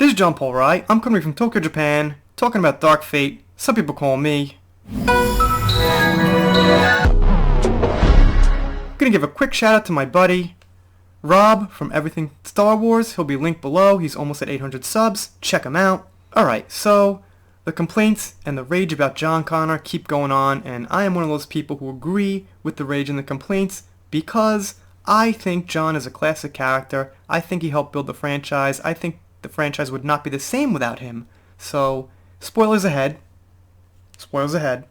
This is John Paul Rai. I'm coming from Tokyo, Japan, talking about Dark Fate. Some people call me. Gonna give a quick shout out to my buddy, Rob from Everything Star Wars. He'll be linked below. He's almost at 800 subs. Check him out. Alright, so the complaints and the rage about John Connor keep going on, and I am one of those people who agree with the rage and the complaints because I think John is a classic character. I think he helped build the franchise. I think the franchise would not be the same without him. So, spoilers ahead. Spoilers ahead.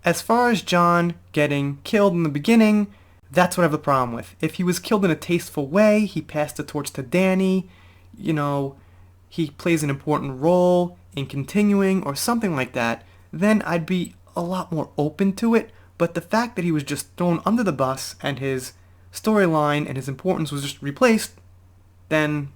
As far as John getting killed in the beginning, that's what I have the problem with. If he was killed in a tasteful way, he passed the torch to Danny, he plays an important role in continuing or something like that, then I'd be a lot more open to it. But the fact that he was just thrown under the bus and his storyline and his importance was just replaced, then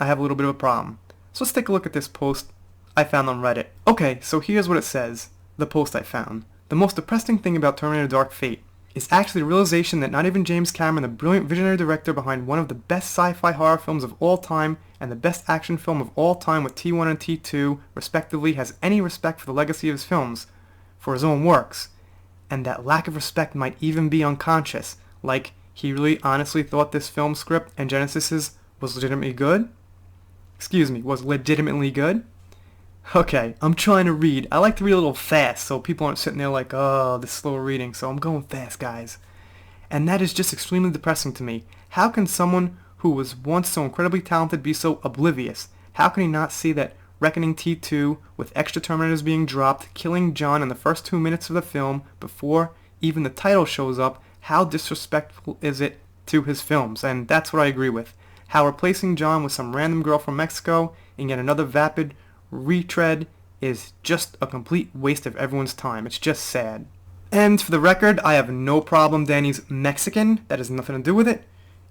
I have a little bit of a problem. So let's take a look at this post I found on Reddit. Okay, so here's what it says, the post I found. The most depressing thing about Terminator Dark Fate is actually the realization that not even James Cameron, the brilliant visionary director behind one of the best sci-fi horror films of all time and the best action film of all time with T1 and T2 respectively, has any respect for the legacy of his films, for his own works. And that lack of respect might even be unconscious, like he really honestly thought this film script and Genesis was legitimately good? Was legitimately good? Okay, I'm trying to read. I like to read a little fast so people aren't sitting there like, oh, this slow reading, so I'm going fast, guys. And that is just extremely depressing to me. How can someone who was once so incredibly talented be so oblivious? How can he not see that Reckoning T2, with extra Terminators being dropped, killing John in the first 2 minutes of the film before even the title shows up, how disrespectful is it to his films? And that's what I agree with. How replacing John with some random girl from Mexico and yet another vapid retread is just a complete waste of everyone's time. It's just sad. And for the record, I have no problem Danny's Mexican. That has nothing to do with it.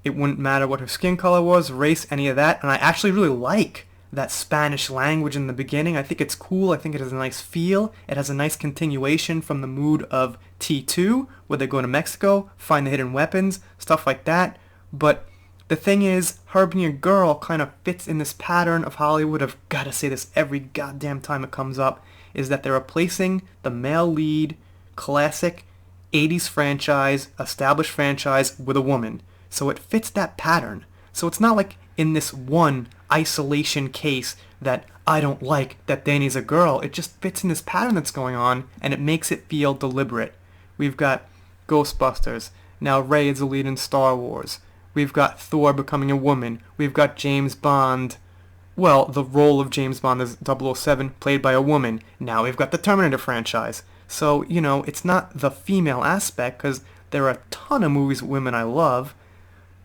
It wouldn't matter what her skin color was, race, any of that. And I actually really like that Spanish language in the beginning. I think it's cool. I think it has a nice feel. It has a nice continuation from the mood of T2, where they go to Mexico, find the hidden weapons, stuff like that. But the thing is, her being a girl kind of fits in this pattern of Hollywood. I've got to say this every goddamn time it comes up, is that they're replacing the male lead, classic 80s franchise, established franchise with a woman. So it fits that pattern. So it's not like in this one isolation case that I don't like that Danny's a girl. It just fits in this pattern that's going on, and it makes it feel deliberate. We've got Ghostbusters. Now Rey is the lead in Star Wars. We've got Thor becoming a woman. We've got James Bond. Well, the role of James Bond as 007 played by a woman. Now we've got the Terminator franchise. So, it's not the female aspect, because there are a ton of movies with women I love.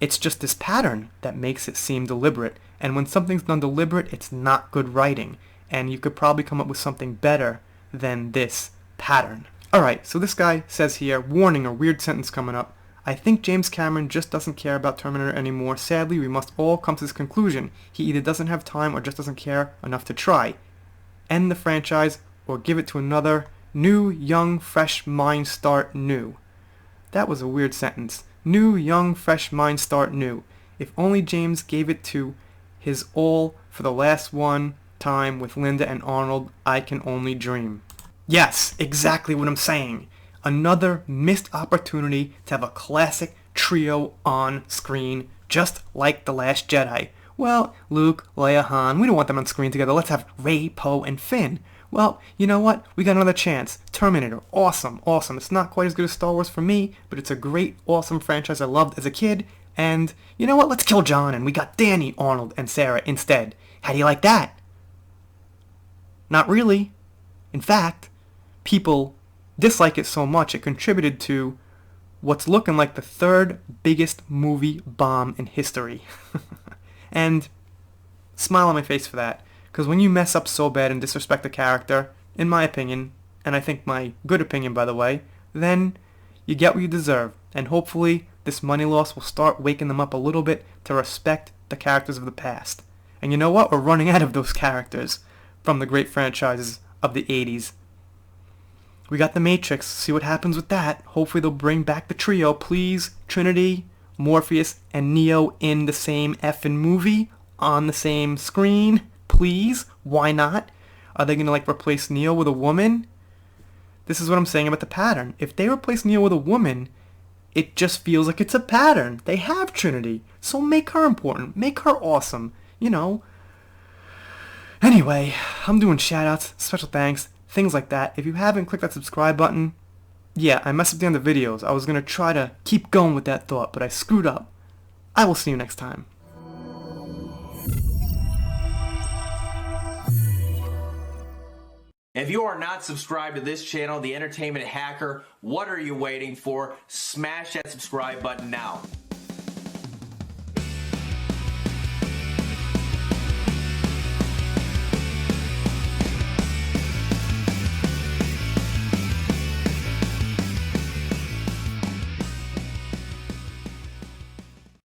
It's just this pattern that makes it seem deliberate. And when something's done deliberate, it's not good writing. And you could probably come up with something better than this pattern. Alright, so this guy says here, warning, a weird sentence coming up. I think James Cameron just doesn't care about Terminator anymore. Sadly, we must all come to this conclusion. He either doesn't have time or just doesn't care enough to try. End the franchise or give it to another new, young, fresh mind start new. That was a weird sentence. New, young, fresh mind start new. If only James gave it to his all for the last one time with Linda and Arnold, I can only dream. Yes, exactly what I'm saying. Another missed opportunity to have a classic trio on screen, just like The Last Jedi. Well, Luke, Leia, Han, we don't want them on screen together. Let's have Rey, Poe, and Finn. Well, you know what? We got another chance. Terminator, awesome, awesome. It's not quite as good as Star Wars for me, but it's a great, awesome franchise I loved as a kid. And you know what? Let's kill John, and we got Danny, Arnold, and Sarah instead. How do you like that? Not really. In fact, people dislike it so much it contributed to what's looking like the third biggest movie bomb in history. And smile on my face for that, because when you mess up so bad and disrespect a character, in my opinion, and I think my good opinion by the way, then you get what you deserve, and hopefully this money loss will start waking them up a little bit to respect the characters of the past. And you know what? We're running out of those characters from the great franchises of the 80s. We got The Matrix. See what happens with that. Hopefully they'll bring back the trio. Please, Trinity, Morpheus, and Neo in the same effing movie, on the same screen. please? Why not? Are they gonna like replace Neo with a woman? This is what I'm saying about the pattern. If they replace Neo with a woman, it just feels like it's a pattern. They have Trinity, so make her important. Make her awesome. You know. Anyway, I'm doing shoutouts, special thanks, things like that. If you haven't clicked that subscribe button, yeah, I messed up the end of the videos. I was gonna try to keep going with that thought, but I screwed up. I will see you next time. If you are not subscribed to this channel, The Entertainment Hacker, what are you waiting for? Smash that subscribe button now.